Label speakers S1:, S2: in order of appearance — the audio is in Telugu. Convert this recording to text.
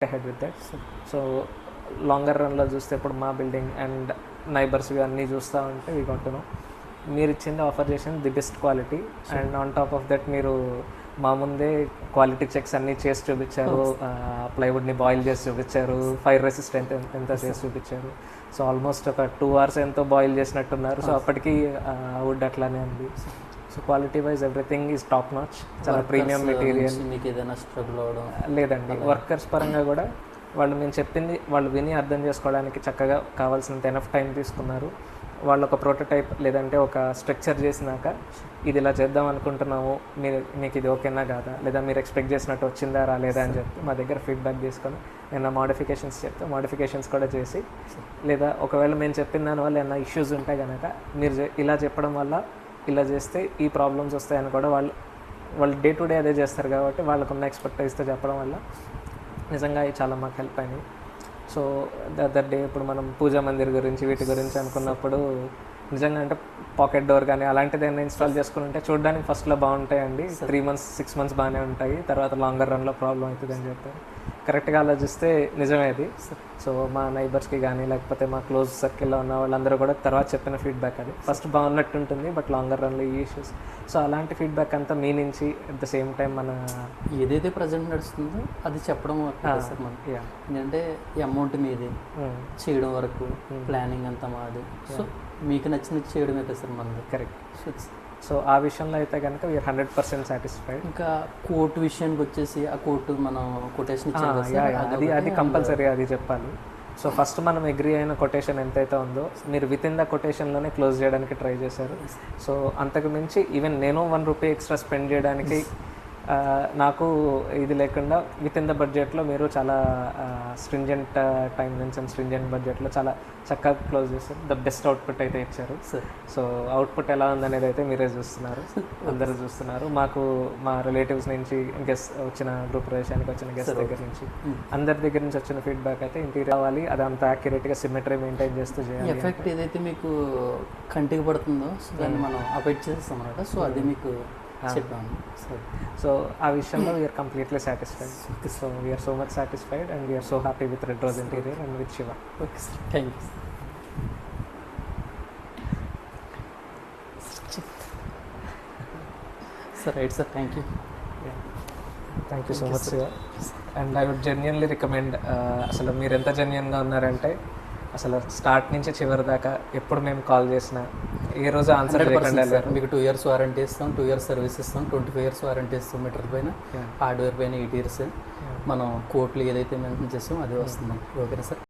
S1: ahead with that. So longer రన్లో చూస్తే ఇప్పుడు మా బిల్డింగ్ అండ్ నైబర్స్ అన్నీ చూస్తూ ఉంటే వీ గోట్ టు నో మీరు ఇచ్చింది ఆఫర్ చేసింది the best quality and on top of that మీరు మా ముందే క్వాలిటీ చెక్స్ అన్నీ చేసి చూపించారు, ప్లైవుడ్ని బాయిల్ చేసి చూపించారు, ఫైర్ రెసిస్టెంట్ ఎంత చేసి చూపించారు. సో ఆల్మోస్ట్ ఒక 2 hours ఎంతో బాయిల్ చేసినట్టున్నారు. సో అప్పటికి వుడ్ అట్లానే ఉంది. So quality wise everything is top notch, చాలా ప్రీమియం మెటీరియల్.
S2: మీకు ఏదైనా స్ట్రగుల్ అవడం
S1: లేదండి, వర్కర్స్ పరంగా కూడా వాళ్ళు మేము చెప్పింది వాళ్ళు విని అర్థం చేసుకోవడానికి చక్కగా కావాల్సినంత ఎనఫ్ టైం తీసుకున్నారు. వాళ్ళు ఒక ప్రోటోటైప్ లేదంటే ఒక స్ట్రక్చర్ చేసినాక ఇది ఇలా చేద్దాం అనుకుంటున్నాము, మీకు ఇది ఓకేనా కాదా, లేదా మీరు ఎక్స్పెక్ట్ చేసినట్టు వచ్చిందా రాలేదా అని చెప్పి మా దగ్గర ఫీడ్బ్యాక్ తీసుకొని ఏమైనా మోడిఫికేషన్స్ చెప్తే మోడిఫికేషన్స్ కూడా చేసి, లేదా ఒకవేళ మేము చెప్పిన దానివల్ల ఏమైనా ఇష్యూస్ ఉంటాయి కనుక మీరు ఇలా చెప్పడం వల్ల ఇలా చేస్తే ఈ ప్రాబ్లమ్స్ వస్తాయని కూడా వాళ్ళు డే టు డే అదే చేస్తారు కాబట్టి వాళ్ళకున్న ఎక్స్పర్టైజ్తో చెప్పడం వల్ల నిజంగా అవి చాలా మాకు హెల్ప్ అయినాయి. సో దట్ డే ఇప్పుడు మనం పూజా మందిర్ గురించి వీటి గురించి అనుకున్నప్పుడు నిజంగా అంటే పాకెట్ డోర్ కానీ అలాంటిది ఏమైనా ఇన్స్టాల్ చేసుకుని ఉంటే చూడడానికి ఫస్ట్లో బాగుంటాయండి, 3 months 6 months బాగానే ఉంటాయి, తర్వాత లాంగర్ రన్లో ప్రాబ్లం అవుతుంది అని చెప్పారు. కరెక్ట్గా ఆలోచిస్తే నిజమేది. సో మా నైబర్స్కి కానీ లేకపోతే మా క్లోజ్ సర్కిల్లో ఉన్న వాళ్ళందరూ కూడా తర్వాత చెప్పిన ఫీడ్బ్యాక్ అది ఫస్ట్ బాగున్నట్టు ఉంటుంది, బట్ లాంగర్ రన్లో ఈ ఇష్యూస్. సో అలాంటి ఫీడ్బ్యాక్ అంతా మీ నుంచి అట్ ద సేమ్ టైం మన
S2: ఏదైతే ప్రజెంట్ నడుస్తుందో అది చెప్పడం సార్ మనకి. ఎందుకంటే ఈ అమౌంట్ మీది చేయడం వరకు ప్లానింగ్ అంతా మాది. సో మీకు నచ్చినది చేయడమే కదా సార్ మనది.
S1: కరెక్ట్. సో ఆ విషయంలో అయితే కనుక వీఆర్ 100% సాటిస్ఫైడ్.
S2: ఇంకా కోర్టు విషయానికి వచ్చేసి ఆ కోర్టు మనం కొటేషన్
S1: అది కంపల్సరీ అది చెప్పాలి. సో ఫస్ట్ మనం అగ్రీ అయిన కొటేషన్ ఎంతైతే ఉందో మీరు విత్ ఇన్ ద కొటేషన్లోనే క్లోజ్ చేయడానికి ట్రై చేశారు. సో అంతకు మించి ఈవెన్ నేను 1 రూపీ ఎక్స్ట్రా స్పెండ్ చేయడానికి నాకు ఇది లేకుండా విత్ ఇన్ ద బడ్జెట్లో మీరు చాలా స్ట్రింజెంట్ టైం నుంచి అండ్ స్ట్రింజెంట్ బడ్జెట్లో చాలా చక్కగా క్లోజ్ చేస్తారు. ద బెస్ట్ అవుట్పుట్ అయితే ఇచ్చారు. సో అవుట్పుట్ ఎలా ఉందనేది అయితే మీరే చూస్తున్నారు, అందరూ చూస్తున్నారు. మాకు మా రిలేటివ్స్ నుంచి గెస్ట్ వచ్చిన గ్రూప్ ప్రవేశానికి వచ్చిన గెస్ట్ దగ్గర నుంచి అందరి దగ్గర నుంచి వచ్చిన ఫీడ్బ్యాక్ అయితే ఇంటీరియర్ కావాలి, అది అంత యాక్యురేట్గా సిమెట్రీ మెయింటైన్ చేస్తూ చేయాలి.
S2: ఎఫెక్ట్ ఏదైతే మీకు కంటికి పడుతుందో సో దాన్ని మనం అవాయిడ్ చేస్తాం అన్నమాట. సో అది మీకు చెప్పాను.
S1: సో ఆ విషయంలో we are completely satisfied. So we are so much satisfied and we are so happy with red rose interior and with Shiva.
S2: Okay sir, thank you sir. Right sir, thank you
S1: so much Shiva. And I would genuinely recommend, అసలు మీరు ఎంత జెన్యున్గా ఉన్నారంటే అసలు స్టార్ట్ నుంచి చివరి దాకా ఎప్పుడు మేము కాల్ చేసినా ఏ రోజు ఆన్సర్ చేయకుండా
S2: మీకు 2 years వారంటీ ఇస్తాం, 2 years సర్వీస్ ఇస్తాం, 25 years వారంటీ ఇస్తాం. మీటర్ పైన హార్డ్వేర్ పైన 8 years. మనం కోర్టులు ఏదైతే మెన్షన్ చేస్తామో అదే వస్తుంది. ఓకేనా సార్?